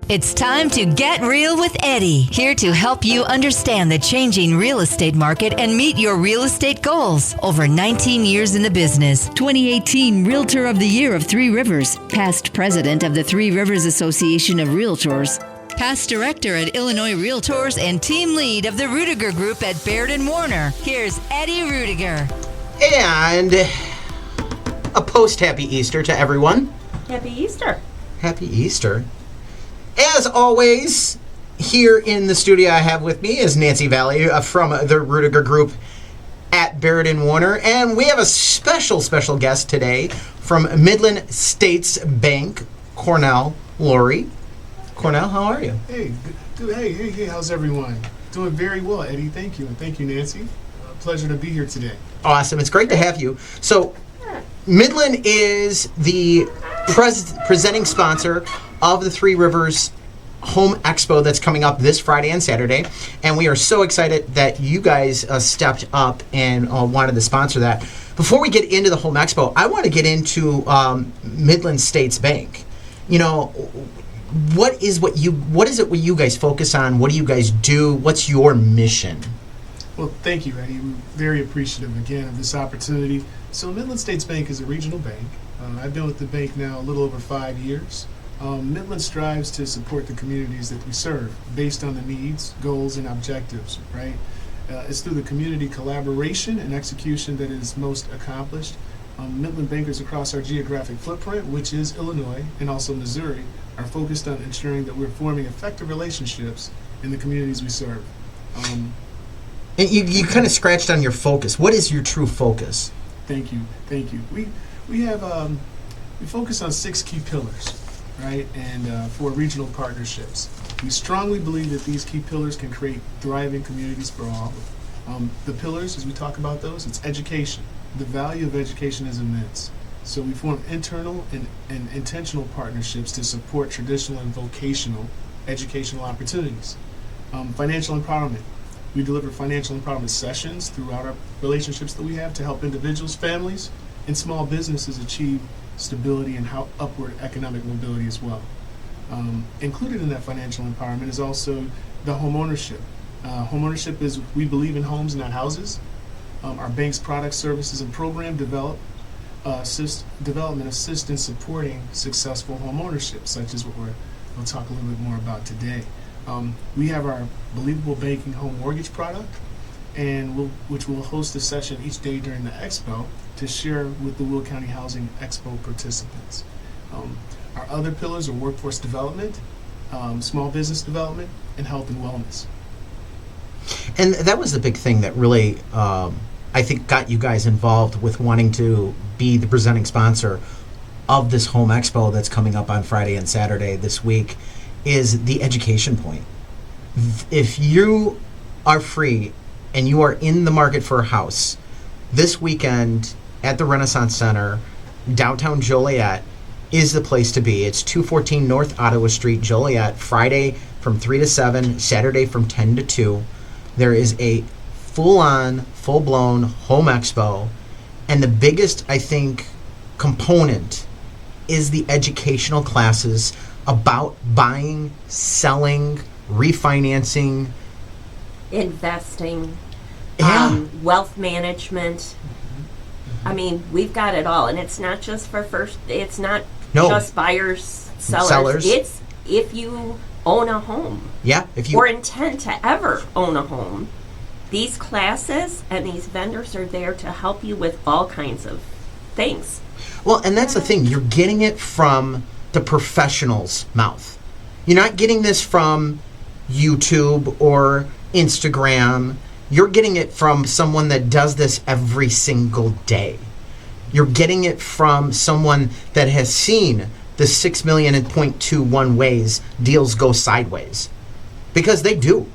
It's time to get real with Eddie, here to help you understand the changing real estate market and meet your real estate goals. Over 19 years in the business, 2018 Realtor of the Year of Three Rivers, past president of the Three Rivers Association of Realtors, past director at Illinois Realtors, and team lead of the Ruettiger Group at Baird Warner. Here's Eddie Ruettiger. And a post-Happy Easter to everyone. Happy Easter. Happy Easter. As always, here in the studio I have with me is Nancy Vallee from the Ruettiger Group at Baird Warner. And we have a special guest today from Midland States Bank, Cornell Laurie. Cornell, how are you? Hey, dude, hey, how's everyone? Doing very well, Eddie. Thank you. And thank you, Nancy. Pleasure to be here today. Awesome. It's great to have you. So, Midland is the presenting sponsor of the Three Rivers Home Expo that's coming up this Friday and Saturday, and we are so excited that you guys stepped up and wanted to sponsor that. Before we get into the Home Expo, I want to get into Midland States Bank. You know, what is it what you guys focus on? What do you guys do? What's your mission? Well, thank you, Eddie. We're very appreciative again of this opportunity. So Midland States Bank is a regional bank. I've been with the bank now a little over 5 years. Midland strives to support the communities that we serve based on the needs, goals, and objectives, right? It's through the community collaboration and execution that is most accomplished. Midland bankers across our geographic footprint, which is Illinois and also Missouri, are focused on ensuring that we're forming effective relationships in the communities we serve. And you kind of scratched on your focus. What is your true focus? Thank you. We have we focus on 6 key pillars, right? And for regional partnerships, we strongly believe that these key pillars can create thriving communities for all. The pillars, as we talk about those, it's education. The value of education is immense. So we form internal and intentional partnerships to support traditional and vocational educational opportunities. Financial empowerment. We deliver financial empowerment sessions throughout our relationships that we have to help individuals, families, and small businesses achieve stability and upward economic mobility as well. Included in that financial empowerment is also the home ownership. Home ownership is, we believe in homes, not houses. Our bank's products, services, and program development assist in supporting successful home ownership, such as what we'll talk a little bit more about today. We have our Believable Banking Home Mortgage product, and which will host a session each day during the Expo to share with the Will County Housing Expo participants. Our other pillars are workforce development, small business development, and health and wellness. And that was the big thing that really, I think, got you guys involved with wanting to be the presenting sponsor of this Home Expo that's coming up on Friday and Saturday this week, is the education point. If you are free and you are in the market for a house, this weekend at the Renaissance Center, downtown Joliet, is the place to be. It's 214 North Ottawa Street, Joliet, Friday from 3 to 7, Saturday from 10 to 2. There is a full-on, full-blown Home Expo, and the biggest, I think, component is the educational classes about buying, selling, refinancing, Investing, wealth management. I mean, we've got it all, and it's not just for it's not just buyers, sellers. It's if you own a home. Yeah, if you or intend to ever own a home. These classes and these vendors are there to help you with all kinds of things. Well, and that's the thing. You're getting it from the professional's mouth. You're not getting this from YouTube or Instagram. You're getting it from someone that does this every single day. You're getting it from someone that has seen the 6 million and 0.21 ways deals go sideways. Because they do.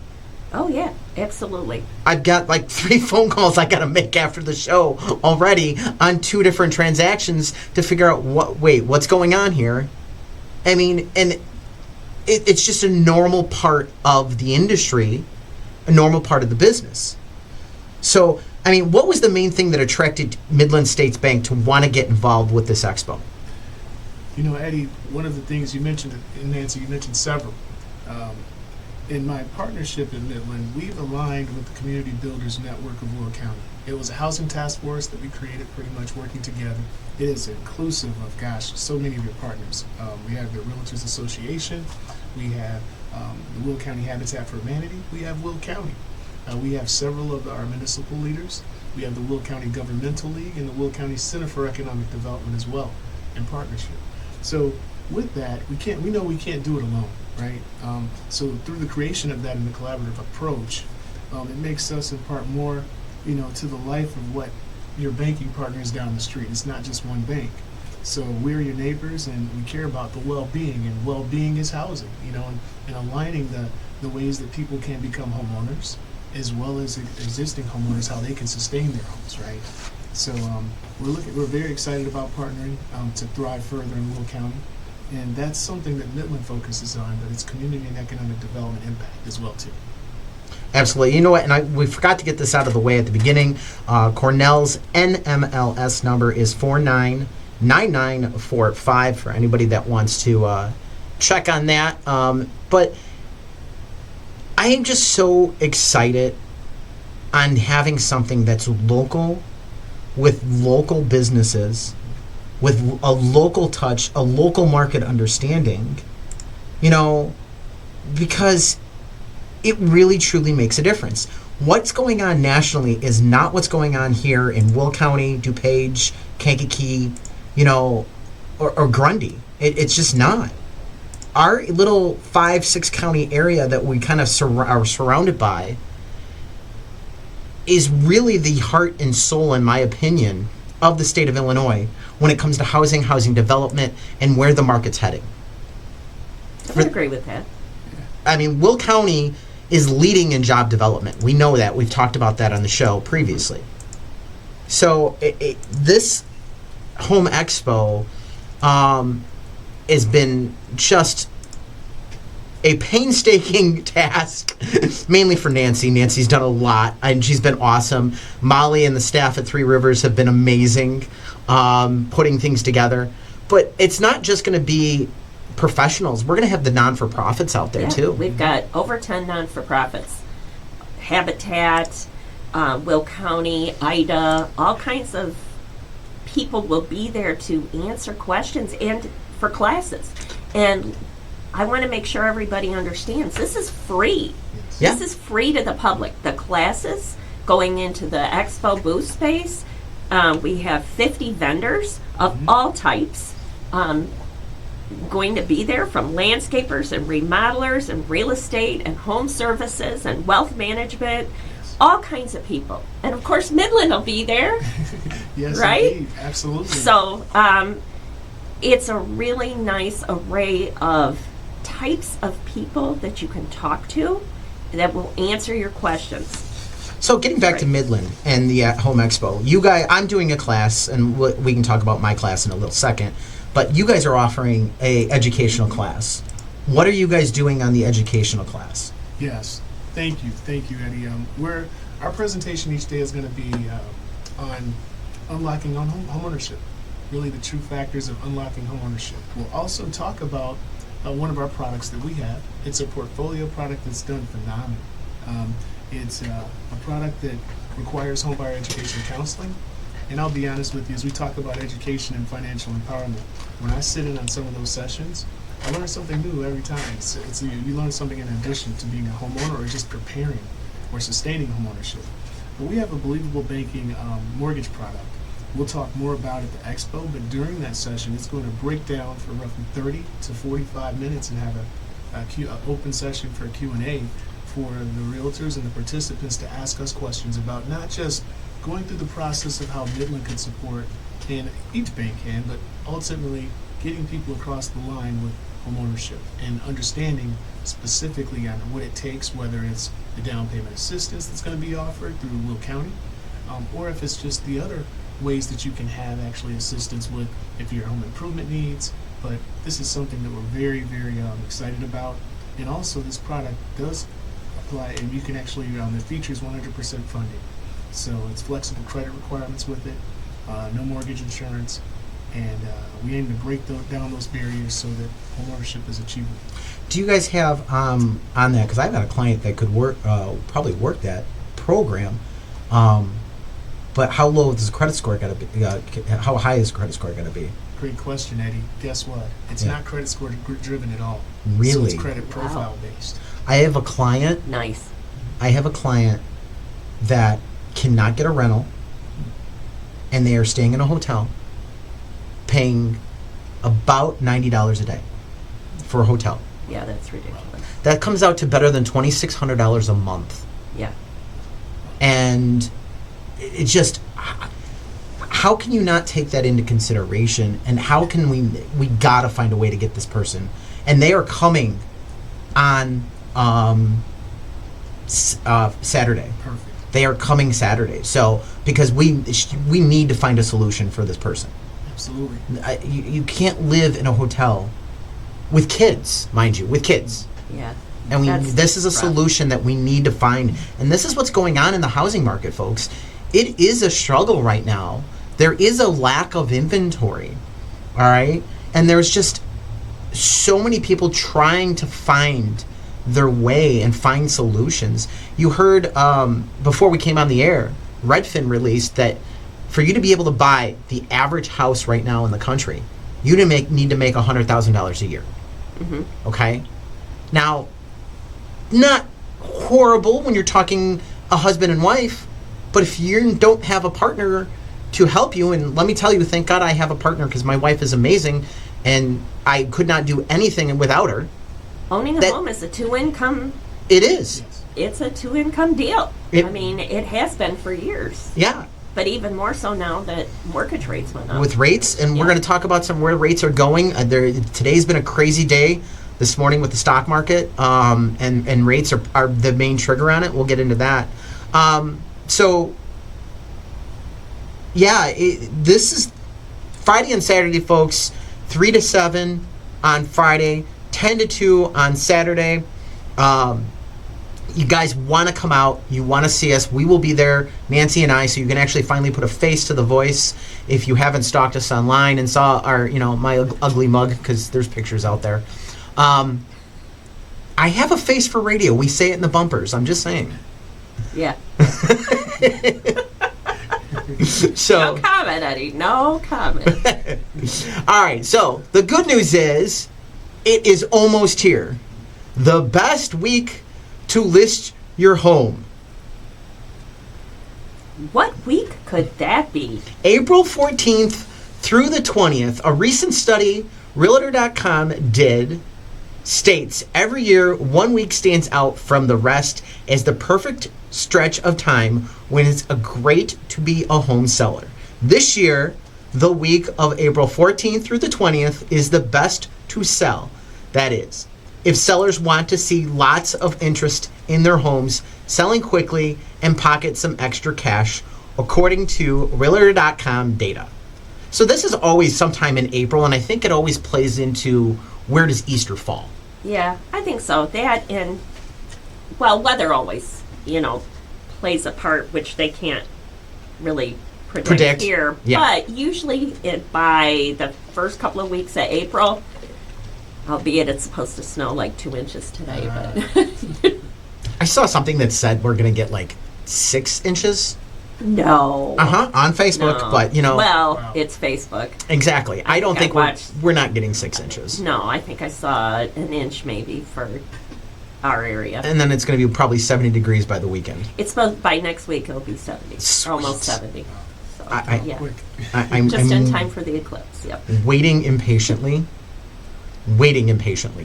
Oh, yeah, absolutely. I've got like 3 phone calls I got to make after the show already on 2 different transactions to figure out what's going on here. I mean, and it's just a normal part of the industry, a normal part of the business. So, I mean, what was the main thing that attracted Midland States Bank to want to get involved with this expo? You know, Eddie, one of the things you mentioned, and Nancy, you mentioned several. In my partnership in Midland, we've aligned with the Community Builders Network of Will County. It was a housing task force that we created, pretty much working together. It is inclusive of, gosh, so many of your partners. We have the Realtors Association. We have the Will County Habitat for Humanity. We have Will County. We have several of our municipal leaders. We have the Will County Governmental League and the Will County Center for Economic Development as well in partnership. So with that, we know we can't do it alone, right? So through the creation of that and the collaborative approach, it makes us in part more, to the life of what your banking partner is down the street. It's not just one bank. So we're your neighbors, and we care about the well-being, and well-being is housing, and aligning the ways that people can become homeowners, as well as existing homeowners, how they can sustain their homes, right? So we're very excited about partnering to thrive further in Will County, and that's something that Midland focuses on, but it's community and economic development impact as well too. Absolutely. You know what? And we forgot to get this out of the way at the beginning. Cornell's NMLS number is 499945 for anybody that wants to check on that. But I am just so excited on having something that's local, with local businesses, with a local touch, a local market understanding, because it really truly makes a difference. What's going on nationally is not what's going on here in Will County, DuPage, Kankakee, or Grundy. It's just not. Our little 5-6 county area that we kind of are surrounded by is really the heart and soul, in my opinion, of the state of Illinois when it comes to housing development, and where the market's heading. I would agree with that. I mean, Will County is leading in job development. We know that. We've talked about that on the show previously. So this Home Expo has been just a painstaking task, mainly for Nancy. Nancy's done a lot, and she's been awesome. Molly and the staff at Three Rivers have been amazing putting things together. But it's not just going to be professionals. We're going to have the non-for-profits out there, too. We've got over 10 non-for-profits. Habitat, Will County, IDA, all kinds of people will be there to answer questions and for classes. And I want to make sure everybody understands this is free. Yeah. This is free to the public. The classes going into the expo booth space, we have 50 vendors of all types going to be there, from landscapers and remodelers and real estate and home services and wealth management, all kinds of people. And of course, Midland will be there. Yes, right? Indeed. Absolutely. So it's a really nice array of types of people that you can talk to that will answer your questions. So getting back to Midland and the Home Expo, you guys, I'm doing a class, and we can talk about my class in a little second, but you guys are offering a educational class. What are you guys doing on the educational class? Yes, thank you, Eddie. Our presentation each day is going to be on unlocking home ownership, really the true factors of unlocking home ownership. We'll also talk about one of our products that we have. It's a portfolio product that's done phenomenal. It's a product that requires homebuyer education counseling. And I'll be honest with you, as we talk about education and financial empowerment, when I sit in on some of those sessions, I learn something new every time. You learn something in addition to being a homeowner or just preparing or sustaining homeownership. But we have a believable banking mortgage product. We'll talk more about it at the Expo, but during that session, it's going to break down for roughly 30 to 45 minutes and have an open session for a Q&A for the realtors and the participants to ask us questions about not just going through the process of how Midland could support, and each bank can, but ultimately getting people across the line with homeownership and understanding specifically on what it takes, whether it's the down payment assistance that's going to be offered through Will County, or if it's just the other ways that you can have actually assistance with if your home improvement needs. But this is something that we're very, very excited about. And also this product does apply, and you can actually, it features 100% funding. So it's flexible credit requirements with it, no mortgage insurance, and we aim to break down those barriers so that homeownership is achievable. Do you guys have on that? Because I've got a client that could work, probably work that program. But how low is the credit score got to be? How high is the credit score going to be? Great question, Eddie. Guess what? It's Yeah. not credit score driven at all. So Really? it's credit profile based. I have a client. Nice. I have a client that cannot get a rental, and they are staying in a hotel, paying about $90 a day for a hotel. Yeah, that's ridiculous. That comes out to better than $2,600 a month. Yeah. And it just, how can you not take that into consideration? And how can we gotta find a way to get this person? And they are coming on Saturday. Perfect. They are coming Saturday. So because we need to find a solution for this person. Absolutely. You can't live in a hotel with kids, mind you, with kids. Yeah. And That's this is a rough. solution that we need to find. And this is what's going on in the housing market, folks. It is a struggle right now. There is a lack of inventory, all right? And there's just so many people trying to find their way and find solutions. You heard before we came on the air, Redfin released that for you to be able to buy the average house right now in the country, you need to make $100,000 a year. Mm-hmm. Okay? Now, not horrible when you're talking a husband and wife, but if you don't have a partner to help you, and let me tell you, thank God I have a partner because my wife is amazing and I could not do anything without her. Owning a home is a two-income. It is. Yes. It's a two-income deal. It- I mean, it has been for years, Yeah. but even more so now that mortgage rates went up. With rates, and we're Yeah. going to talk about where rates are going. Today's been a crazy day this morning with the stock market, and rates are the main trigger on it. We'll get into that. So, yeah, this is Friday and Saturday, folks. 3 to 7 on Friday, 10 to 2 on Saturday. You guys want to come out. You want to see us. We will be there, Nancy and I, so you can actually finally put a face to the voice if you haven't stalked us online and saw our, my ugly mug, because there's pictures out there. I have a face for radio. We say it in the bumpers. I'm just saying. Yeah. So, No comment, Eddie. No comment. all right. So the good news is, it is almost here. The best week to list your home. What week could that be? April 14th through the 20th. A recent study Realtor.com did states every year 1 week stands out from the rest as the perfect stretch of time when it's a great to be a home seller. This year, the week of April 14th through the 20th is the best to sell. That is, if sellers want to see lots of interest in their homes, selling quickly, and pocket some extra cash, according to Realtor.com data. So this is always sometime in April, and I think it always plays into where does Easter fall? Yeah, I think so. That and, well, weather always, plays a part, which they can't really predict here. Yeah. But usually by the first couple of weeks of April, albeit it's supposed to snow like 2 inches today, but I saw something that said we're going to get like 6 inches. no. On Facebook, No. but Well, Wow. it's Facebook. exactly. I don't think I we're not getting 6 inches. No, I think I saw an inch maybe for our area. And then it's going to be probably 70 degrees by the weekend. It's supposed by next week it'll be 70, Sweet. almost 70. So, I- yeah, Quick. I'm just in I'm time for the eclipse. Yep. waiting impatiently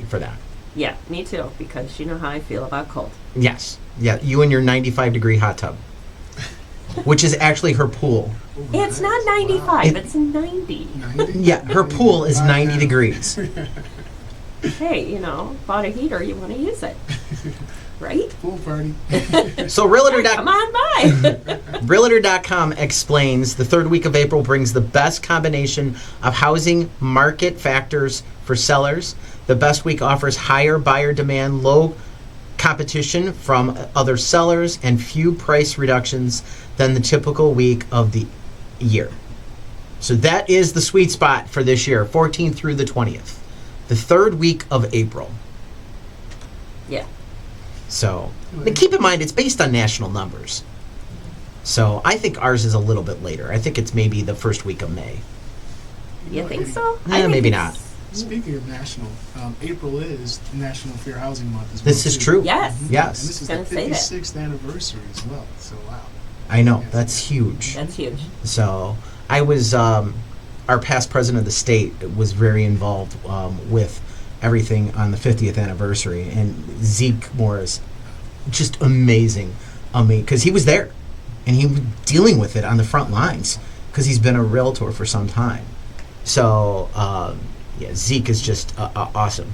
for that. Yeah, me too, because you know how I feel about cold. Yes. Yeah, you and your 95-degree hot tub, which is actually her pool. It's not 95, It- it's 90. 90? Yeah, her pool is 90 degrees. Hey, bought a heater, you want to use it. Right? Pool party. So Come on by. Realtor.com explains the third week of April brings the best combination of housing market factors for sellers. The best week offers higher buyer demand, low competition from other sellers, and few price reductions than the typical week of the year. So that is the sweet spot for this year, 14th through the 20th, the third week of April. Yeah. So, but keep in mind, it's based on national numbers. So I think ours is a little bit later. I think it's maybe the first week of May. You think so? Yeah, I think maybe it's- not. Speaking of national, April is National Fair Housing Month as well. This is too. true. Yes. And Yes. this is the Gonna say that. 56th anniversary as well. So wow. I know. That's huge. That's huge. So I was, our past president of the state was very involved with everything on the 50th anniversary. And Zeke Morris, just amazing. Because he was there. And he was dealing with it on the front lines. Because he's been a realtor for some time. So, yeah, Zeke is just awesome.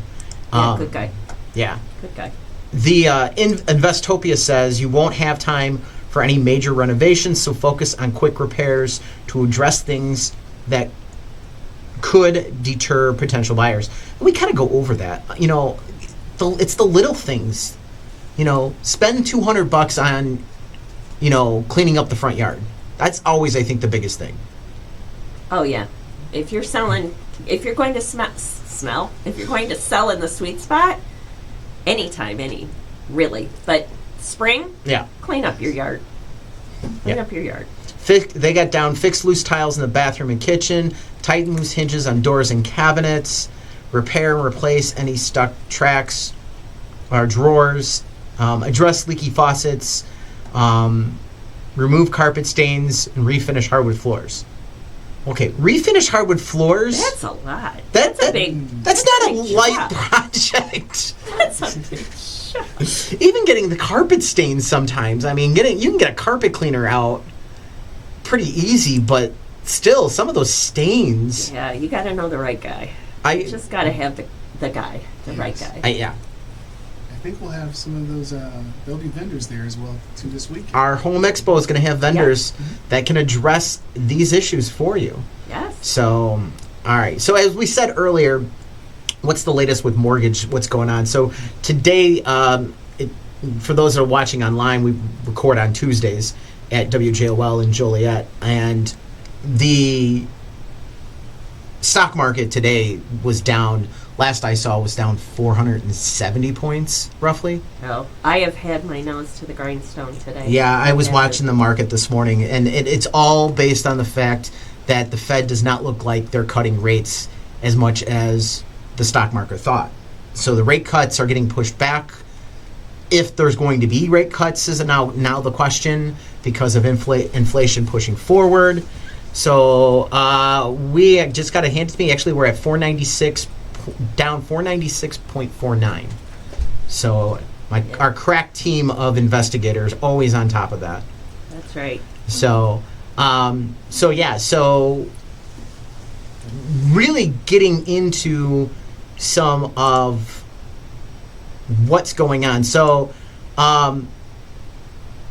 Yeah, good guy. Yeah. Good guy. The Investopia says you won't have time for any major renovations, so focus on quick repairs to address things that could deter potential buyers. And we kind of go over that. You know, it's the little things. You know, spend $200 on, you know, cleaning up the front yard. That's always, I think, the biggest thing. Oh yeah. If you're selling, if you're going to if you're going to sell in the sweet spot, anytime, really. But spring, Yeah. clean up your yard. Clean Yeah. up your yard. They got down fix loose tiles in the bathroom and kitchen, tighten loose hinges on doors and cabinets, repair and replace any stuck tracks or drawers, address leaky faucets, remove carpet stains, and refinish hardwood floors. Okay, refinish hardwood floors? That's a lot. That's a big. That's not a big light job. project. That's a big job. Even getting the carpet stains sometimes. I mean, you can get a carpet cleaner out pretty easy, but still, some of those stains. Yeah, you got to know the right guy. You just got to have the guy, the right guy. Yeah. I think we'll have some of those. There'll be vendors there as well too this week. Our Home Expo is going to have vendors that can address these issues for you. Yes. So, all right. So as we said earlier, what's the latest with mortgage? What's going on? So today, for those that are watching online, we record on Tuesdays at WJOL in Joliet, and the stock market today was down. Last I saw was down 470 points, roughly. Oh, I have had my nose to the grindstone today. Yeah, I was That's watching it. the market this morning, and it's all based on the fact that the Fed does not look like they're cutting rates as much as the stock market thought. So the rate cuts are getting pushed back. If there's going to be rate cuts is now the question because of inflation pushing forward. So we just got a hand to me. Actually, we're at 496, down 496.49. So our crack team of investigators always on top of that. That's right. So really getting into some of what's going on. So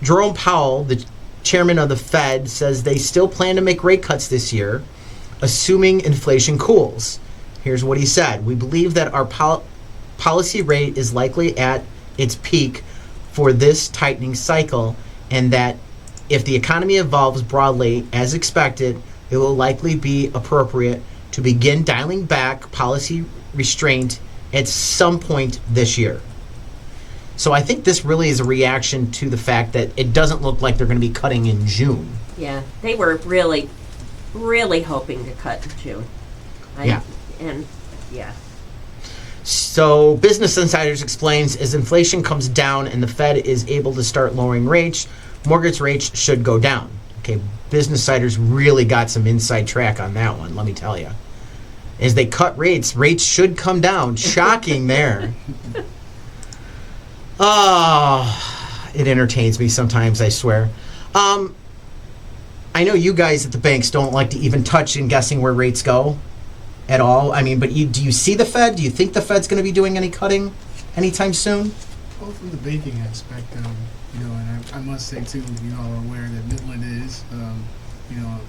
Jerome Powell, the chairman of the Fed, says they still plan to make rate cuts this year, assuming inflation cools. Here's what he said. We believe that our policy rate is likely at its peak for this tightening cycle, and that if the economy evolves broadly as expected, it will likely be appropriate to begin dialing back policy restraint at some point this year. So I think this really is a reaction to the fact that it doesn't look like they're going to be cutting in June. Yeah, they were really, really hoping to cut in June. So Business Insiders explains, as inflation comes down and the Fed is able to start lowering rates, mortgage rates should go down. Okay, Business Insiders really got some inside track on that one, let me tell you. As they cut rates, rates should come down. Shocking there. Oh, it entertains me sometimes, I swear. I know you guys at the banks don't like to even touch in guessing where rates go at all. I mean, but do you see the Fed? Do you think the Fed's going to be doing any cutting anytime soon? Well, from the banking aspect, and I must say too, you all are aware that Midland is, a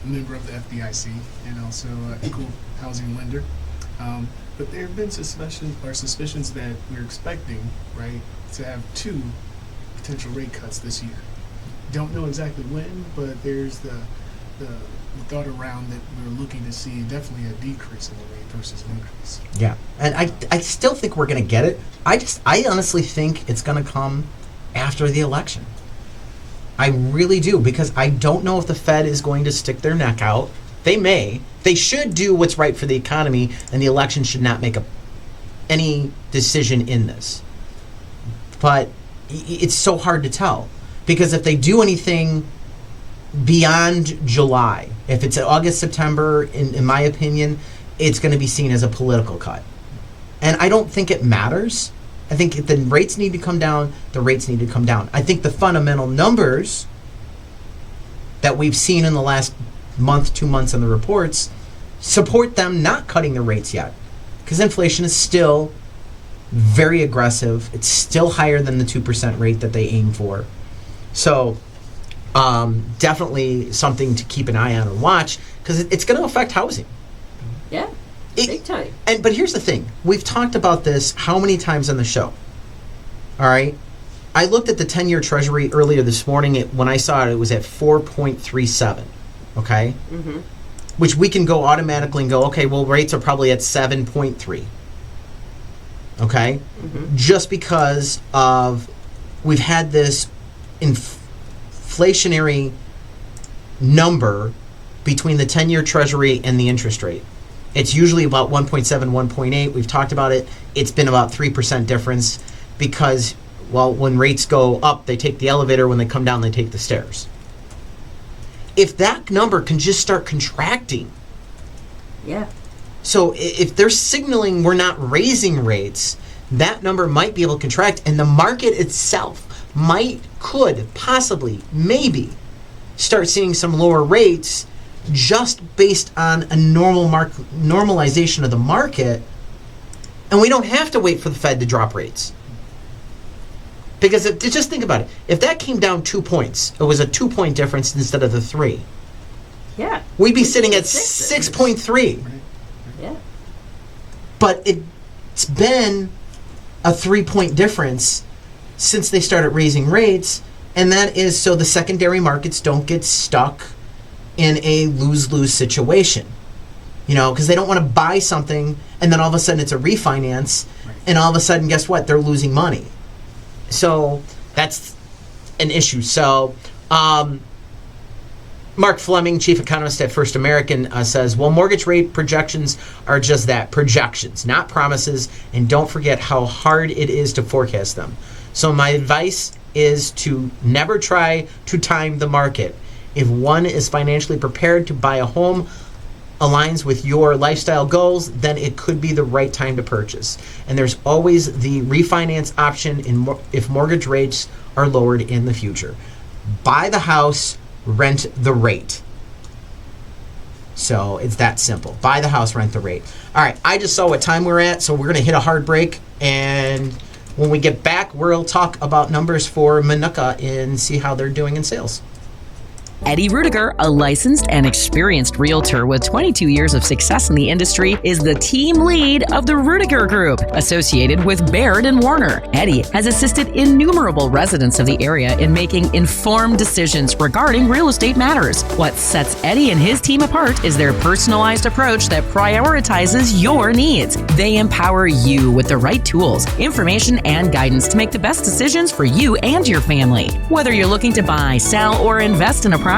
member of the FDIC and also an equal housing lender. But there have been suspicions that we're expecting, right, to have 2 potential rate cuts this year. Don't know exactly when, but there's the the thought around that we're looking to see definitely a decrease in the rate versus an increase. Yeah, and I still think we're going to get it. I honestly think it's going to come after the election. I really do, because I don't know if the Fed is going to stick their neck out. They should do what's right for the economy, and the election should not make any decision in this. But it's so hard to tell, because if they do anything beyond July, if it's August, September, in my opinion, it's going to be seen as a political cut. And I don't think it matters. I think if the rates need to come down, the rates need to come down. I think the fundamental numbers that we've seen in the last month, 2 months in the reports support them not cutting the rates yet, because inflation is still very aggressive. It's still higher than the 2% rate that they aim for. So definitely something to keep an eye on and watch, because it's going to affect housing. Yeah, big time. But here's the thing. We've talked about this how many times on the show? All right? I looked at the 10-year Treasury earlier this morning. When I saw it, it was at 4.37, okay? Mm-hmm. Which we can go automatically and go, okay, well, rates are probably at 7.3, okay? Mm-hmm. Just because of we've had this inflationary number between the 10-year Treasury and the interest rate. It's usually about 1.7, 1.8. We've talked about it. It's been about 3% difference because, well, when rates go up, they take the elevator. When they come down, they take the stairs. If that number can just start contracting. Yeah. So if they're signaling we're not raising rates, that number might be able to contract, and the market itself could possibly, maybe, start seeing some lower rates just based on a normalization of the market, and we don't have to wait for the Fed to drop rates. Because just think about it. If that came down 2 points, it was a 2-point difference instead of the 3. Yeah. We'd be sitting at 6.3. Yeah. But it's been a 3-point difference since they started raising rates, and that is so the secondary markets don't get stuck in a lose-lose situation. You know, because they don't want to buy something and then all of a sudden it's a refinance, and all of a sudden, guess what? They're losing money. So that's an issue. So Mark Fleming, chief economist at First American, says, well, mortgage rate projections are just that, projections, not promises, and don't forget how hard it is to forecast them. So my advice is to never try to time the market. If one is financially prepared to buy a home, aligns with your lifestyle goals, then it could be the right time to purchase. And there's always the refinance option if mortgage rates are lowered in the future. Buy the house, rent the rate. So it's that simple. Buy the house, rent the rate. All right, I just saw what time we're at, so we're going to hit a hard break. And when we get back, we'll talk about numbers for Minooka and see how they're doing in sales. Eddie Ruettiger, a licensed and experienced realtor with 22 years of success in the industry, is the team lead of the Ruettiger Group, associated with Baird Warner. Eddie has assisted innumerable residents of the area in making informed decisions regarding real estate matters. What sets Eddie and his team apart is their personalized approach that prioritizes your needs. They empower you with the right tools, information, and guidance to make the best decisions for you and your family. Whether you're looking to buy, sell, or invest in a property,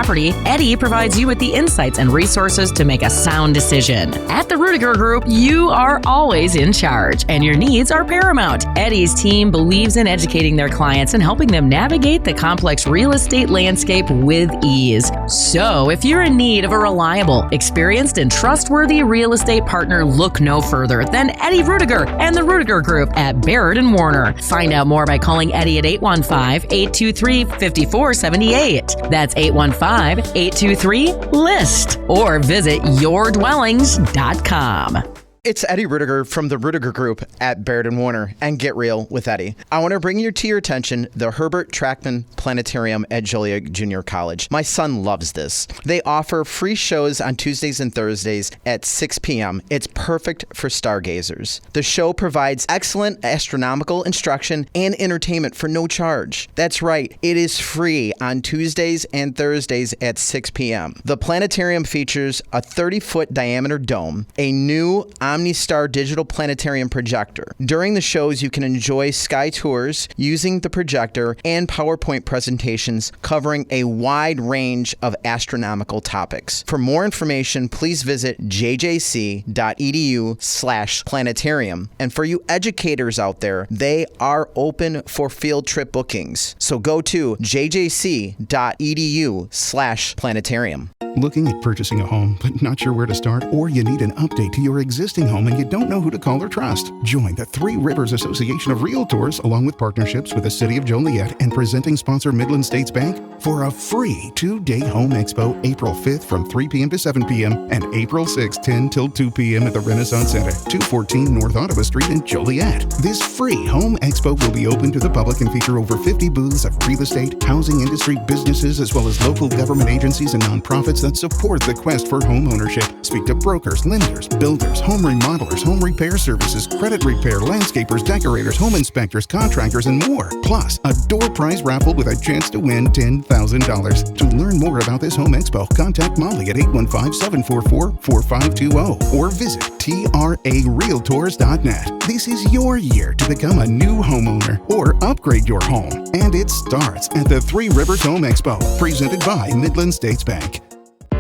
Eddie provides you with the insights and resources to make a sound decision. At the Ruettiger Group, you are always in charge, and your needs are paramount. Eddie's team believes in educating their clients and helping them navigate the complex real estate landscape with ease. So, if you're in need of a reliable, experienced, and trustworthy real estate partner, look no further than Eddie Ruettiger and the Ruettiger Group at Baird Warner. Find out more by calling Eddie at 815-823-5478. That's 815-823-LIST, or visit yourdwellings.com. It's Eddie Ruettiger from the Ruettiger Group at Baird Warner and Get Real with Eddie. I want to bring to your attention the Herbert Trackman Planetarium at Joliet Junior College. My son loves this. They offer free shows on Tuesdays and Thursdays at 6 p.m. It's perfect for stargazers. The show provides excellent astronomical instruction and entertainment for no charge. That's right, it is free on Tuesdays and Thursdays at 6 p.m. The planetarium features a 30-foot diameter dome, a new OmniStar digital planetarium projector. During the shows, you can enjoy sky tours using the projector and PowerPoint presentations covering a wide range of astronomical topics. For more information, please visit jjc.edu/planetarium. And for you educators out there, they are open for field trip bookings. So go to jjc.edu/planetarium. Looking at purchasing a home, but not sure where to start? Or you need an update to your existing home and you don't know who to call or trust? Join the Three Rivers Association of Realtors, along with partnerships with the City of Joliet and presenting sponsor Midland States Bank, for a free 2-day home expo April 5th from 3 p.m. to 7 p.m. and April 6th, 10 till 2 p.m. at the Renaissance Center, 214 North Ottawa Street in Joliet. This free home expo will be open to the public and feature over 50 booths of real estate, housing industry businesses, as well as local government agencies and nonprofits that support the quest for home ownership. Speak to brokers, lenders, builders, home remodelers, home repair services, credit repair, landscapers, decorators, home inspectors, contractors, and more. Plus, a door prize raffle with a chance to win $10,000. To learn more about this home expo, contact Molly at 815-744-4520 or visit trarealtors.net. This is your year to become a new homeowner or upgrade your home. And it starts at the Three Rivers Home Expo, presented by Midland States Bank.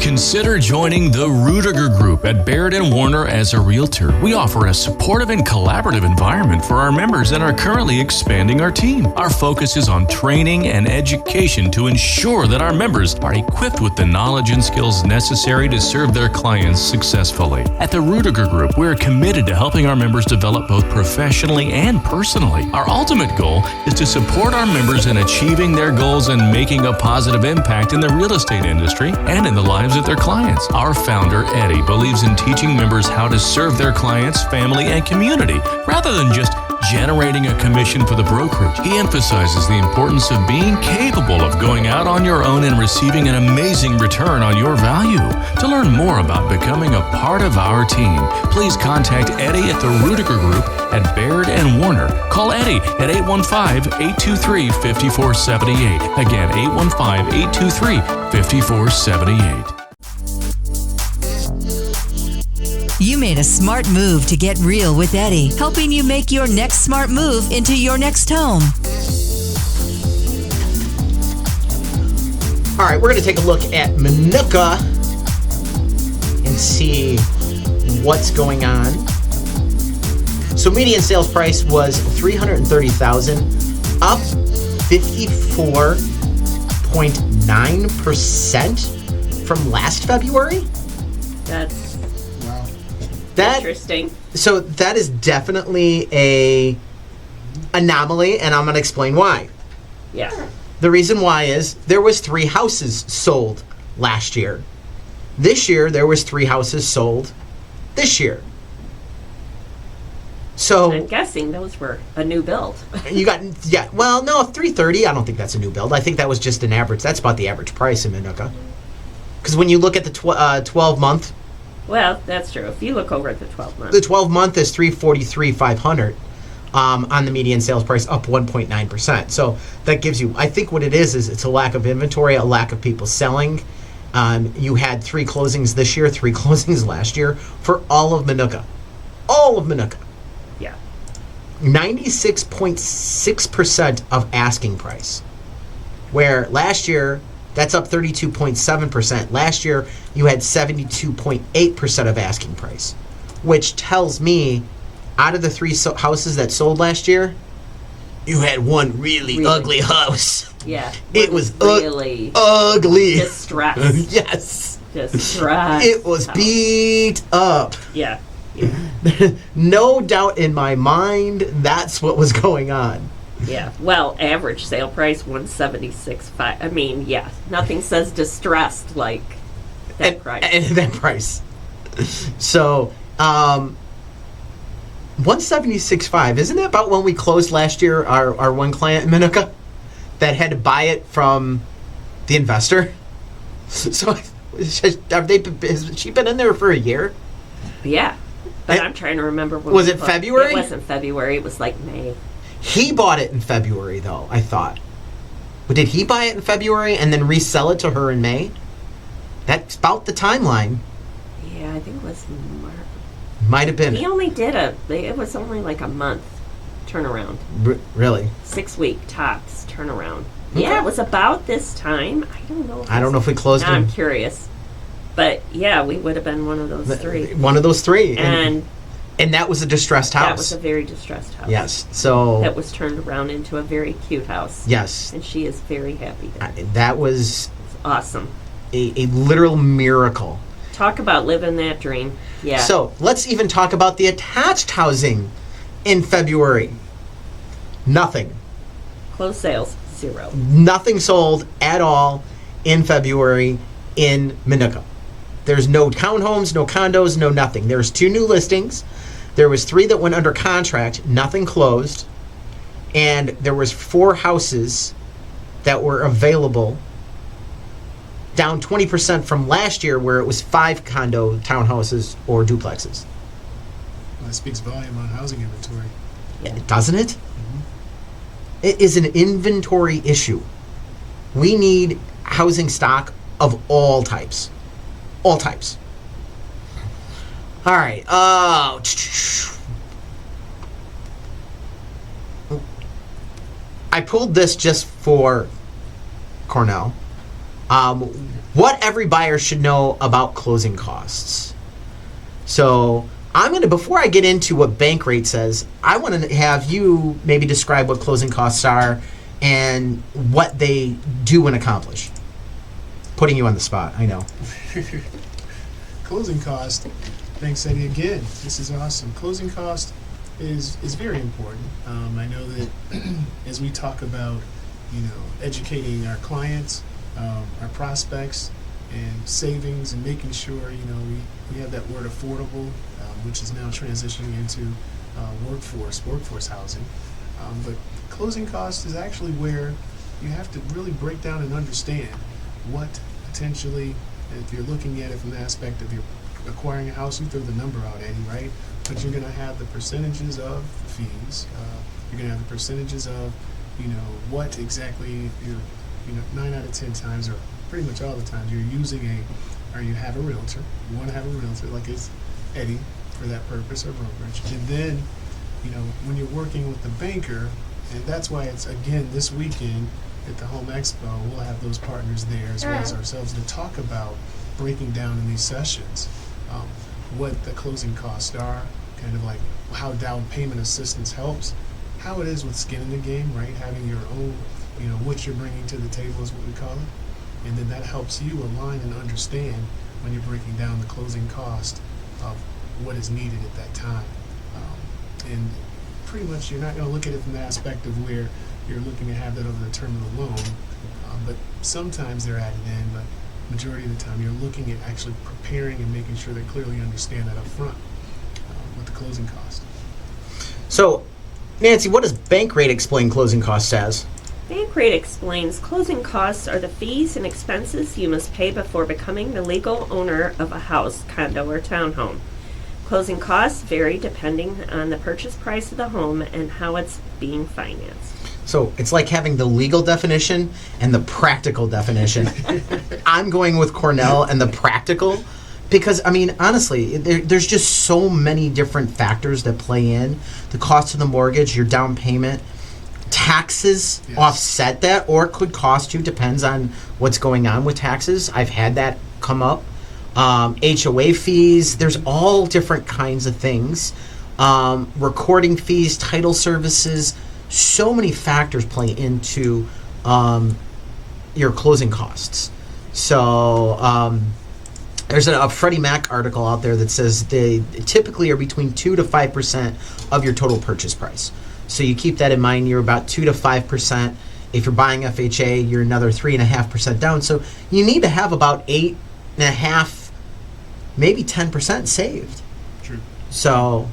Consider joining the Ruettiger Group at Baird Warner as a realtor. We offer a supportive and collaborative environment for our members and are currently expanding our team. Our focus is on training and education to ensure that our members are equipped with the knowledge and skills necessary to serve their clients successfully. At the Ruettiger Group, we are committed to helping our members develop both professionally and personally. Our ultimate goal is to support our members in achieving their goals and making a positive impact in the real estate industry and in the lives of their clients. Our founder, Eddie, believes in teaching members how to serve their clients, family, and community, rather than just generating a commission for the brokerage. He emphasizes the importance of being capable of going out on your own and receiving an amazing return on your value. To learn more about becoming a part of our team, please contact Eddie at the Ruettiger Group at Baird Warner. Call Eddie at 815-823-5478. Again, 815-823-5478. You made a smart move to get real with Eddie, helping you make your next smart move into your next home. All right, we're going to take a look at Minooka and see what's going on. So median sales price was $330,000, up 54.9% from last February. That's interesting. So that is definitely a anomaly, and I'm going to explain why. Yeah. The reason why is there was 3 houses sold last year. This year there was 3 houses sold this year. So I'm guessing those were a new build. you got, yeah, well, no, 330, I don't think that's a new build. I think that was just an average. That's about the average price in Minooka. Because when you look at the 12-month, Well, that's true. If you look over at the 12 month. the 12-month is $343,500 on the median sales price, up 1.9%. So that gives you, I think what it is it's a lack of inventory, a lack of people selling. You had 3 closings this year, 3 closings last year for all of Minooka. All of Minooka. Yeah. 96.6% of asking price. Where last year, that's up 32.7%. Last year, you had 72.8% of asking price, which tells me out of the 3 houses that sold last year, you had one really ugly house. Yeah. It was really ugly. distressed. Yes. Distressed. It was beat up. Yeah. No doubt in my mind, that's what was going on. Yeah. Well, average sale price $176,500. I mean, yeah, nothing says distressed like that price. And that price. So, 176.5. Isn't that about when we closed last year? Our one client in Minooka that had to buy it from the investor. So, has she been in there for a year? Yeah. But I'm trying to remember when was we it bought. February? It wasn't February. It was like May. He bought it in February, though, I thought. But did he buy it in February and then resell it to her in May? That's about the timeline. Yeah, I think it was March. Might have been. He only did it was only like a month turnaround. Really? 6-week tops turnaround. Okay. Yeah, it was about this time. I don't know. I don't know if we closed now in. I'm curious. But yeah, we would have been one of those three. One of those three. And that was a distressed house. that was a very distressed house. Yes. So that was turned around into a very cute house. Yes. And she is very happy there. That was Awesome. a literal miracle. Talk about living that dream. Yeah. So let's even talk about the attached housing in February. Nothing. Closed sales, 0. Nothing sold at all in February in Minooka. There's no townhomes, no condos, no nothing. There's 2 new listings. There was 3 that went under contract. Nothing closed. And there was 4 houses that were available, down 20% from last year where it was 5 condo townhouses or duplexes. Well, that speaks volume on housing inventory. Doesn't it? It is an inventory issue. We need housing stock of all types. All types. All right. I pulled this just for Cornell. What every buyer should know about closing costs. So I'm going to, before I get into what bank rate says, I want to have you maybe describe what closing costs are and what they do and accomplish. Putting you on the spot, I know. Closing cost. Thanks, Eddie. Again, this is awesome. Closing cost is very important. I know that as we talk about, educating our clients, our prospects, and savings, and making sure we have that word affordable, which is now transitioning into workforce housing. But closing cost is actually where you have to really break down and understand what potentially, if you're looking at it from the aspect of you're acquiring a house, you throw the number out, Eddie, right? But you're going to have the percentages of the fees. You're going to have the percentages of, what exactly you're, 9 out of 10 times, or pretty much all the times, you're using or you have a realtor. You want to have a realtor, like it's Eddie, for that purpose, or brokerage. And then, when you're working with the banker, and that's why it's, again, this weekend at the Home Expo, we'll have those partners there as well as ourselves to talk about breaking down in these sessions what the closing costs are, kind of like how down payment assistance helps, how it is with skin in the game, right? Having your own, what you're bringing to the table is what we call it. And then that helps you align and understand when you're breaking down the closing cost of what is needed at that time. And pretty much you're not going to look at it from the aspect of where you're looking to have that over the term of the loan, but sometimes they're added in, but majority of the time you're looking at actually preparing and making sure they clearly understand that up front with the closing cost. So, Nancy, what does bank rate explain closing costs as? Bank rate explains closing costs are the fees and expenses you must pay before becoming the legal owner of a house, condo, or townhome. Closing costs vary depending on the purchase price of the home and how it's being financed. So it's like having the legal definition and the practical definition. I'm going with Cornell and the practical because, honestly, there's just so many different factors that play in. The cost of the mortgage, your down payment, taxes offset that or could cost you, depends on what's going on with taxes. I've had that come up. HOA fees, there's all different kinds of things. Recording fees, title services, so many factors play into your closing costs. So there's a Freddie Mac article out there that says they typically are between 2 to 5% of your total purchase price. So you keep that in mind. You're about 2 to 5%. If you're buying FHA, you're another 3.5% down. So you need to have about 8.5%, maybe 10% saved. True. So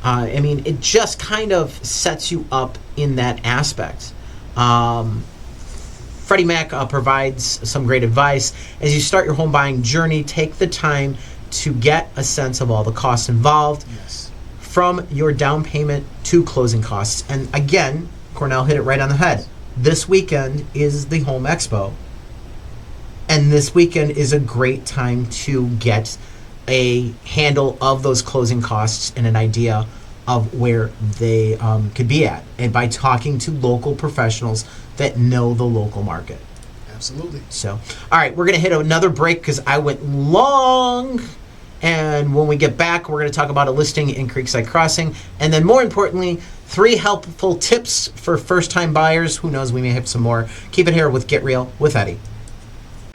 I mean, it just kind of sets you up in that aspect. Freddie Mac provides some great advice. As you start your home buying journey, take the time to get a sense of all the costs involved, from your down payment to closing costs. And again, Cornell hit it right on the head. This weekend is the Home Expo, and this weekend is a great time to get a handle of those closing costs and an idea of where they could be at, and by talking to local professionals that know the local market. Absolutely. So, all right, we're going to hit another break because I went long. And when we get back, we're going to talk about a listing in Creekside Crossing. And then more importantly, 3 helpful tips for first-time buyers. Who knows, we may have some more. Keep it here with Get Real with Eddie.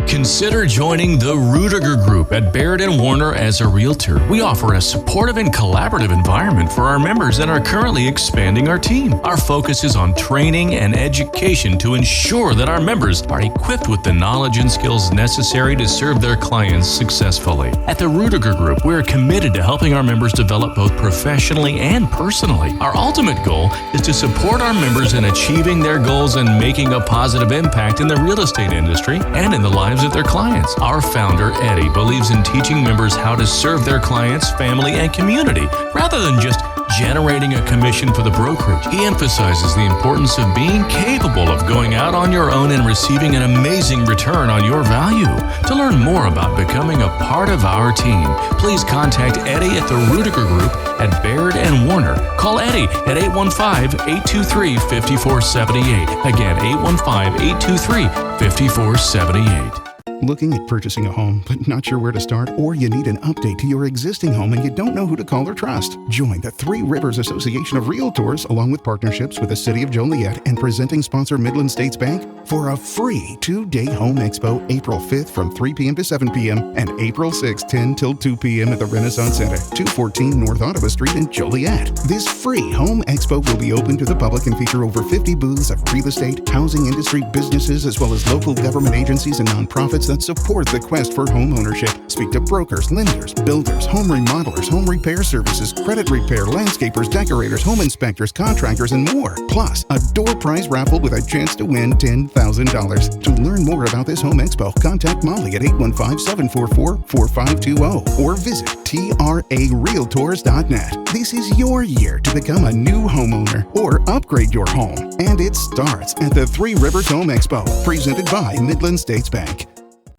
Consider joining the Ruettiger Group at Baird Warner as a realtor. We offer a supportive and collaborative environment for our members and are currently expanding our team. Our focus is on training and education to ensure that our members are equipped with the knowledge and skills necessary to serve their clients successfully. At the Ruettiger Group, we are committed to helping our members develop both professionally and personally. Our ultimate goal is to support our members in achieving their goals and making a positive impact in the real estate industry and in the lives of their clients. Our founder, Eddie, believes in teaching members how to serve their clients, family, and community, rather than just generating a commission for the brokerage. He emphasizes the importance of being capable of going out on your own and receiving an amazing return on your value. To learn more about becoming a part of our team, please contact Eddie at the Ruettiger Group at Baird Warner. Call Eddie at 815-823-5478. Again, 815-823-5478. Looking at purchasing a home, but not sure where to start? Or you need an update to your existing home and you don't know who to call or trust? Join the Three Rivers Association of Realtors, along with partnerships with the City of Joliet and presenting sponsor Midland States Bank, for a free 2-day Home Expo, April 5th from 3 p.m. to 7 p.m. and April 6th, 10 till 2 p.m. at the Renaissance Center, 214 North Ottawa Street in Joliet. This free Home Expo will be open to the public and feature over 50 booths of real estate, housing industry businesses, as well as local government agencies and nonprofits that support the quest for home ownership. Speak to brokers, lenders, builders, home remodelers, home repair services, credit repair, landscapers, decorators, home inspectors, contractors, and more. Plus, a door prize raffle with a chance to win $10,000. To learn more about this Home Expo, contact Molly at 815-744-4520 or visit trarealtors.net. This is your year to become a new homeowner or upgrade your home. And it starts at the Three Rivers Home Expo, presented by Midland States Bank.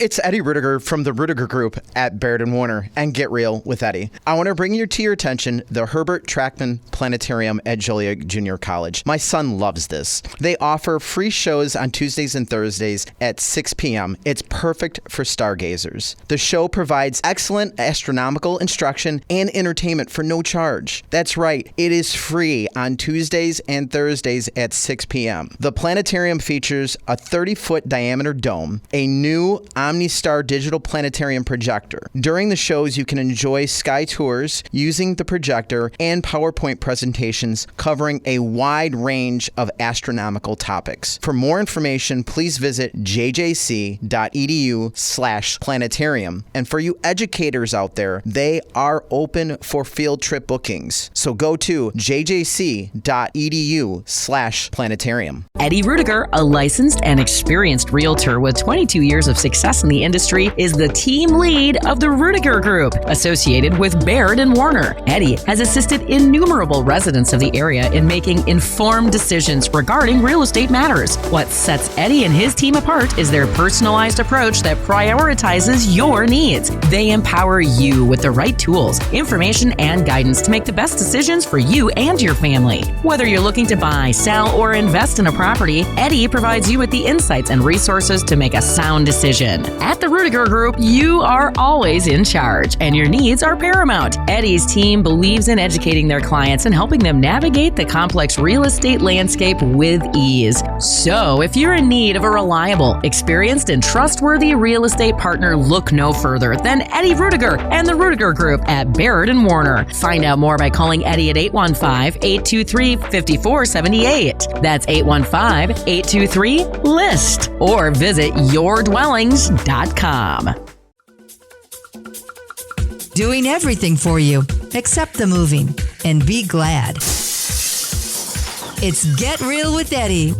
It's Eddie Ruettiger from the Ruettiger Group at Baird Warner and Get Real with Eddie. I want to bring to your attention the Herbert Trackman Planetarium at Joliet Junior College. My son loves this. They offer free shows on Tuesdays and Thursdays at 6 p.m. It's perfect for stargazers. The show provides excellent astronomical instruction and entertainment for no charge. That's right, it is free on Tuesdays and Thursdays at 6 p.m. The planetarium features a 30-foot diameter dome, a new OmniStar digital planetarium projector. During the shows, you can enjoy sky tours using the projector and PowerPoint presentations covering a wide range of astronomical topics. For more information, please visit jjc.edu/planetarium. And for you educators out there, they are open for field trip bookings. So go to jjc.edu/planetarium. Eddie Ruettiger, a licensed and experienced realtor with 22 years of success in the industry, is the team lead of the Ruettiger Group, associated with Baird Warner. Eddie has assisted innumerable residents of the area in making informed decisions regarding real estate matters. What sets Eddie and his team apart is their personalized approach that prioritizes your needs. They empower you with the right tools, information, and guidance to make the best decisions for you and your family. Whether you're looking to buy, sell, or invest in a property, Eddie provides you with the insights and resources to make a sound decision. At the Ruettiger Group, you are always in charge, and your needs are paramount. Eddie's team believes in educating their clients and helping them navigate the complex real estate landscape with ease. So, if you're in need of a reliable, experienced, and trustworthy real estate partner, look no further than Eddie Ruettiger and the Ruettiger Group at Baird Warner. Find out more by calling Eddie at 815-823-5478. That's 815-823-LIST. Or visit yourdwellings.com. Doing everything for you. accept the moving, and be glad. It's Get Real with Eddie.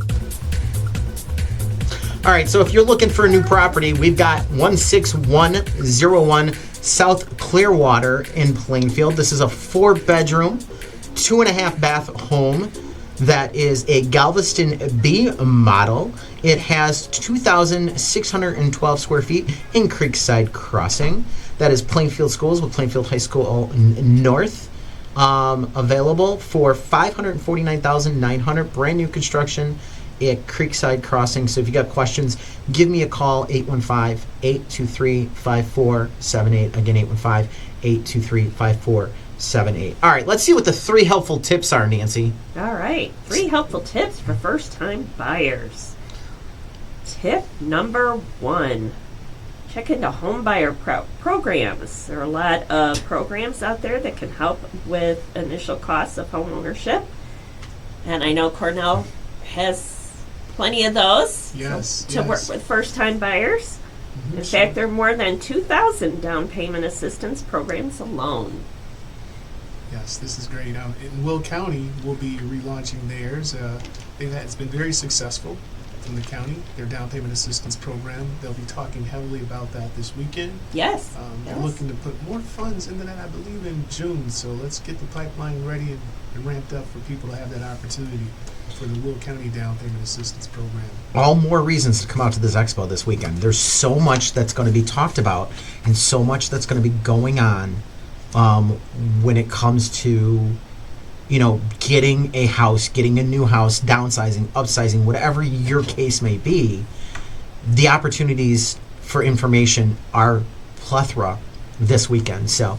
All right, so if you're looking for a new property, we've got 16101 South Clearwater in Plainfield. This is a 4-bedroom, 2.5 bath home that is a Galveston B model. It has 2,612 square feet in Creekside Crossing. That is Plainfield Schools with Plainfield High School North. Available for $549,900, brand new construction at Creekside Crossing. So if you got questions, give me a call, 815-823-5478. Again, 815-823-5478. All right, let's see what the 3 helpful tips are, Nancy. All right, 3 helpful tips for first-time buyers. Tip number 1, check into home buyer programs. There are a lot of programs out there that can help with initial costs of home ownership. And I know Cornell has plenty of those to work with first-time buyers. Mm-hmm, In fact, there are more than 2,000 down payment assistance programs alone. Yes, this is great. In Will County, we'll be relaunching theirs. It's been very successful from the county, their down payment assistance program. They'll be talking heavily about that this weekend. Yes. They're looking to put more funds into that, I believe, in June. So let's get the pipeline ready and ramped up for people to have that opportunity for the Will County down payment assistance program. All more reasons to come out to this expo this weekend. There's so much that's going to be talked about and so much that's going to be going on when it comes to, getting a house, getting a new house, downsizing, upsizing, whatever your case may be. The opportunities for information are plethora this weekend. So,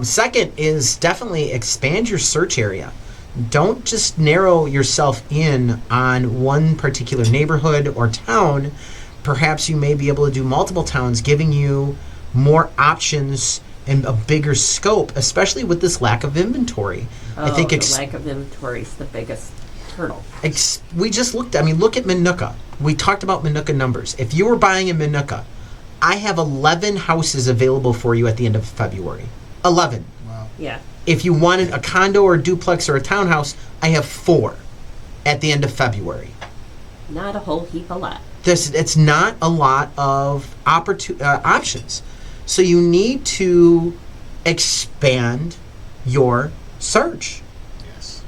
second is definitely expand your search area. Don't just narrow yourself in on one particular neighborhood or town. Perhaps you may be able to do multiple towns, giving you more options and a bigger scope, especially with this lack of inventory. I think the lack of inventory is the biggest hurdle. We just look at Minooka. We talked about Minooka numbers. If you were buying in Minooka, I have 11 houses available for you at the end of February. 11. Wow. Yeah. If you wanted a condo or a duplex or a townhouse, I have 4 at the end of February. Not a whole heap of lot. It's not a lot of options. So you need to expand your search. Yes.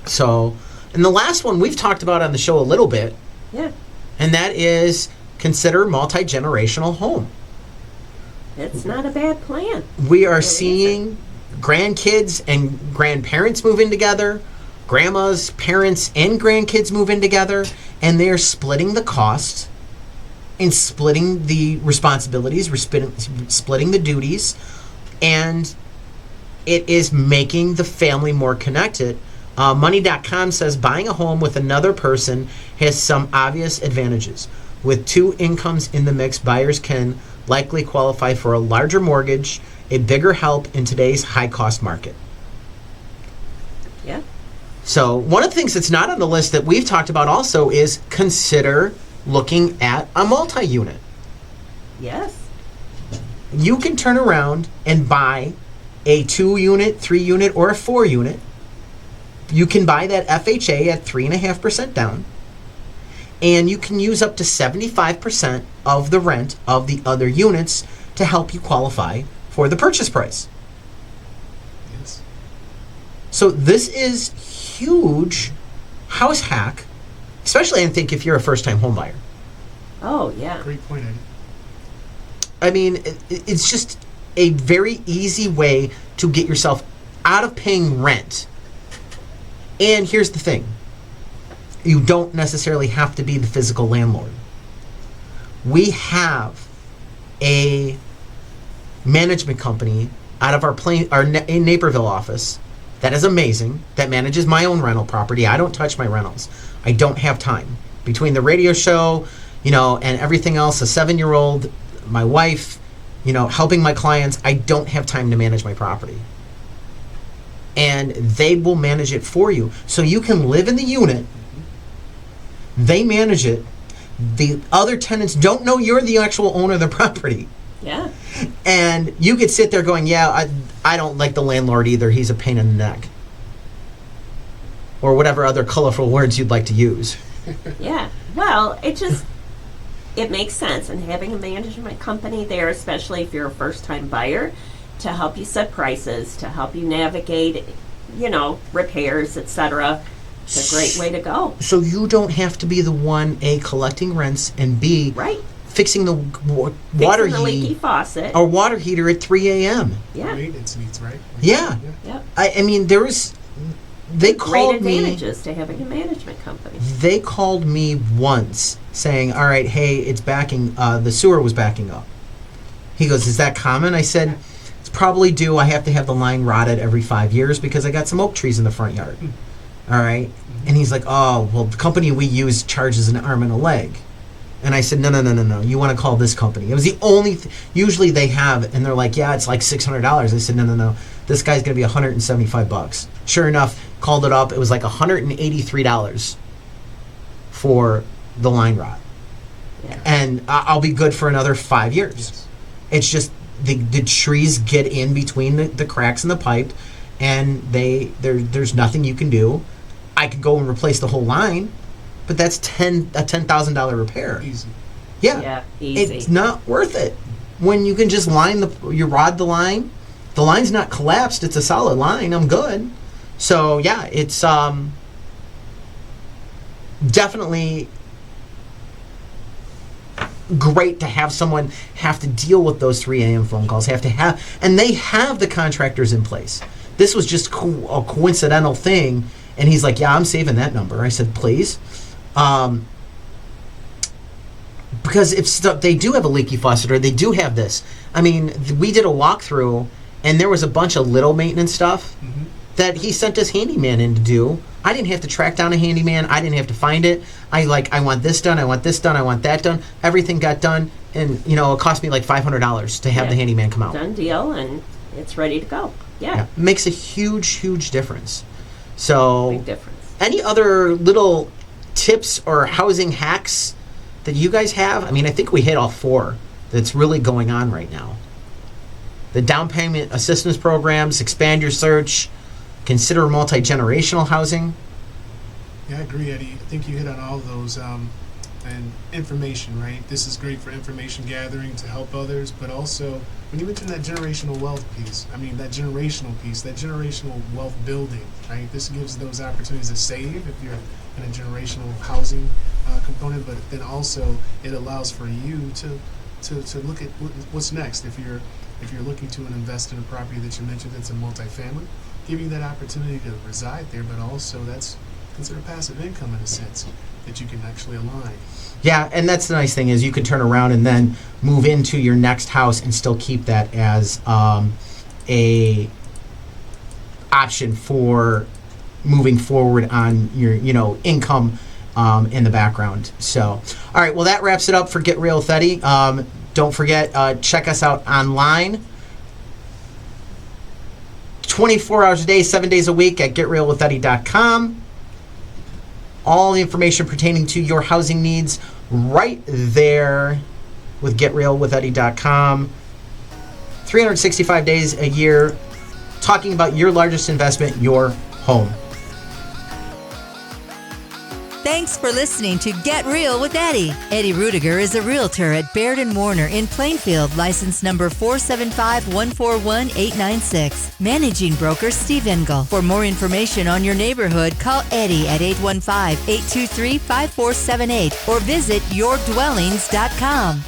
So, and the last one we've talked about on the show a little bit, Yeah. and that is consider multi-generational home. It's not a bad plan. We are seeing grandkids and grandparents move in together, grandmas, parents, and grandkids move in together, and they're splitting the cost and splitting the responsibilities, splitting the duties, and it is making the family more connected. Money.com says buying a home with another person has some obvious advantages. With 2 incomes in the mix, buyers can likely qualify for a larger mortgage, a bigger help in today's high-cost market. Yeah. So one of the things that's not on the list that we've talked about also is consider looking at a multi-unit. Yes. You can turn around and buy a 2-unit, 3-unit, or a 4-unit. You can buy that FHA at 3.5% down, and you can use up to 75% of the rent of the other units to help you qualify for the purchase price. Yes. So this is huge house hack, especially I think if you're a first-time home buyer. Oh, yeah. Great point, Eddie. I mean, it's just a very easy way to get yourself out of paying rent. And here's the thing. You don't necessarily have to be the physical landlord. We have a management company out of our Naperville office that is amazing, that manages my own rental property. I don't touch my rentals. I don't have time. Between the radio show, and everything else, a 7-year-old, my wife, helping my clients, I don't have time to manage my property. And they will manage it for you. So you can live in the unit. They manage it. The other tenants don't know you're the actual owner of the property. Yeah. And you could sit there going, yeah, I don't like the landlord either. He's a pain in the neck. Or whatever other colorful words you'd like to use. Yeah. Well, it makes sense. And having a management company there, especially if you're a first-time buyer, to help you set prices, to help you navigate, repairs, etc. It's a great way to go. So you don't have to be the one, A, collecting rents, and B, Right. fixing the water Fixing the leaky heat faucet. or water heater at 3 a.m. Yeah. Maintenance needs, right? Yeah. Yep. I mean, they Great called me. advantages to having a management company. They called me once saying, all right, hey, it's backing, the sewer was backing up. He goes, is that common? I said, it's probably due. I have to have the line rotted every 5 years because I got some oak trees in the front yard. All right. And he's like, oh, well, the company we use charges an arm and a leg. And I said, no. You want to call this company. It was the only usually they have, and they're like, yeah, it's like $600. I said, no. This guy's going to be $175. Sure enough, called it up. It was like $183 for the line rot. Yeah. And I'll be good for another 5 years. Yes. It's just the trees get in between the cracks in the pipe, and there's nothing you can do. I could go and replace the whole line, but that's a $10,000 repair. Easy. Yeah, easy. It's not worth it when you can just you rod the line. The line's not collapsed; it's a solid line. I'm good. So yeah, it's definitely great to have someone have to deal with those 3 a.m. phone calls. And they have the contractors in place. This was just a coincidental thing. And he's like, yeah, I'm saving that number. I said, please. Because if they do have a leaky faucet or they do have this. I mean, we did a walkthrough and there was a bunch of little maintenance stuff that he sent his handyman in to do. I didn't have to track down a handyman. I didn't have to find it. I want this done. I want this done. I want that done. Everything got done. And, it cost me like $500 to have the handyman come out. Done deal, and it's ready to go. Yeah. It makes a huge, huge difference. So, Big difference. any other little tips or housing hacks that you guys have? I mean, I think we hit all 4 that's really going on right now. The down payment assistance programs, expand your search, consider multi-generational housing. Yeah, I agree, Eddie. I think you hit on all of those. And information, right? This is great for information gathering to help others, but also when you mention that generational wealth piece, that generational wealth building, right? This gives those opportunities to save if you're in a generational housing component, but then also it allows for you to look at what's next. If you're looking to invest in a property that you mentioned that's a multifamily, giving you that opportunity to reside there, but also that's considered passive income in a sense that you can actually align. Yeah, and that's the nice thing is you can turn around and then move into your next house and still keep that as a option for moving forward on your income in the background. So, all right, well that wraps it up for Get Real with Eddie. Don't forget, check us out online. 24 hours a day, 7 days a week at getrealwitheddie.com. All the information pertaining to your housing needs right there with getrealwitheddie.com. 365 days a year talking about your largest investment, your home. Thanks for listening to Get Real with Eddie. Eddie Ruettiger is a realtor at Baird Warner in Plainfield, license number 475141896. Managing broker Steve Engel. For more information on your neighborhood, call Eddie at 815-823-5478 or visit yourdwellings.com.